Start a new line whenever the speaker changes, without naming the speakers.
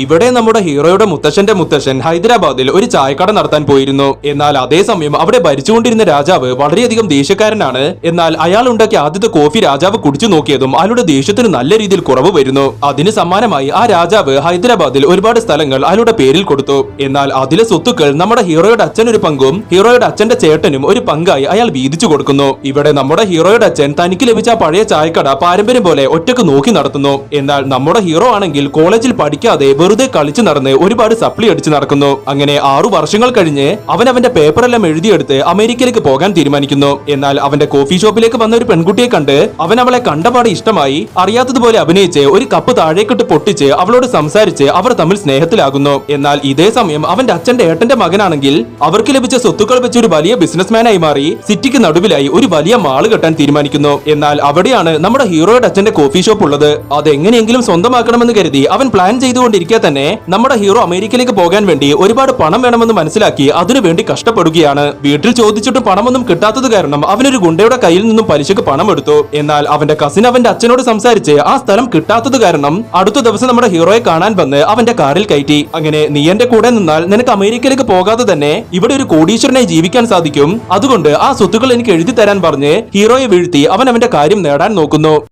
ഇവിടെ നമ്മുടെ ഹീറോയുടെ മുത്തശ്ശൻ ഹൈദരാബാദിൽ ഒരു ചായക്കട നടത്താൻ പോയിരുന്നു. എന്നാൽ അതേസമയം അവിടെ ഭരിച്ചുകൊണ്ടിരുന്ന രാജാവ് വളരെയധികം ദേഷ്യക്കാരനാണ്. എന്നാൽ അയാൾ ഉണ്ടാക്കിയ ആദ്യത്തെ കോഫി രാജാവ് കുടിച്ചു നോക്കിയതും അയാളുടെ ദേഷ്യത്തിന് നല്ല രീതിയിൽ കുറവ് വരുന്നു. അതിന് സമ്മാനമായി ആ രാജാവ് ഹൈദരാബാദിൽ ഒരുപാട് സ്ഥലങ്ങൾ അയാളുടെ പേരിൽ കൊടുത്തു. എന്നാൽ അതിലെ സ്വത്തുക്കൾ നമ്മുടെ ഹീറോയുടെ അച്ഛൻ ഒരു പങ്കും ഹീറോയുടെ അച്ഛന്റെ ചേട്ടനും ഒരു പങ്കായി അയാൾ വീതിച്ചു കൊടുക്കുന്നു. ഇവിടെ നമ്മുടെ ഹീറോയുടെ അച്ഛൻ തനിക്ക് ലഭിച്ച പഴയ ചായക്കട പാരമ്പര്യം പോലെ ഒറ്റക്ക് നോക്കി നടത്തുന്നു. എന്നാൽ നമ്മുടെ ഹീറോ ആണെങ്കിൽ കോളേജിൽ പഠിക്കാതെ വെറുതെ കളിച്ചു നടന്ന് ഒരുപാട് സപ്ലി അടിച്ചു നടക്കുന്നു. അങ്ങനെ 6 വർഷങ്ങൾ കഴിഞ്ഞ് അവൻ അവന്റെ പേപ്പറെല്ലാം എഴുതിയെടുത്ത് അമേരിക്കയിലേക്ക് പോകാൻ തീരുമാനിക്കുന്നു. എന്നാൽ അവന്റെ കോഫി ഷോപ്പിലേക്ക് വന്ന ഒരു പെൺകുട്ടിയെ കണ്ട് അവൻ അവളെ കണ്ടപാട് ഇഷ്ടമായി അറിയാത്തതുപോലെ അഭിനയിച്ച് ഒരു കപ്പ് താഴേക്കിട്ട് പൊട്ടിച്ച് അവളോട് സംസാരിച്ച് അവർ തമ്മിൽ സ്നേഹത്തിലാകുന്നു. എന്നാൽ ഇതേ സമയം അവന്റെ അച്ഛന്റെ ഏട്ടന്റെ മകനാണെങ്കിൽ അവർക്ക് ലഭിച്ച സ്വത്തുക്കൾ വെച്ച് ഒരു വലിയ ബിസിനസ്മാനായി മാറി സിറ്റിക്ക് നടുവിലായി ഒരു വലിയ മാള് കെട്ടാൻ തീരുമാനിക്കുന്നു. എന്നാൽ അവിടെയാണ് നമ്മുടെ ഹീറോയുടെ അച്ഛന്റെ കോഫി ഷോപ്പ് ഉള്ളത്. അതെങ്ങനെയെങ്കിലും സ്വന്തമാക്കണമെന്ന് കരുതി അവൻ പ്ലാൻ ചെയ്തുകൊണ്ടിരിക്കെ തന്നെ നമ്മുടെ ഹീറോ അമേരിക്കയിലേക്ക് പോകാൻ വേണ്ടി ഒരുപാട് പണം വേണമെന്ന് മനസ്സിലാക്കി അതിനുവേണ്ടി കഷ്ടപ്പെടുകയാണ്. വീട്ടിൽ ചോദിച്ചിട്ടും പണമൊന്നും കിട്ടാത്തത് കാരണം അവനൊരു ഗുണ്ടയുടെ കയ്യിൽ നിന്നും പലിശക്ക് പണം എടുത്തു. എന്നാൽ അവന്റെ കസിൻ അവന്റെ അച്ഛനോട് സംസാരിച്ച് ആ സ്ഥലം കിട്ടാത്തത് കാരണം അടുത്ത ദിവസം നമ്മുടെ ഹീറോയെ കാണാൻ വന്ന് അവന്റെ കാറിൽ കയറ്റി. അങ്ങനെ നീ എന്റെ കൂടെ നിന്നാൽ നിനക്ക് അമേരിക്കയിലേക്ക് പോകാതെ തന്നെ ഇവിടെ ഒരു കോടീശ്വരനായി ജീവിക്കാൻ സാധിക്കും. അതുകൊണ്ട് ആ സ്വത്തുക്കൾ എനിക്ക് എഴുതി തരാൻ പറഞ്ഞ് ഹീറോയെ വീഴ്ത്തി അവൻ അവന്റെ കാര്യം നേടാൻ നോക്കുന്നു.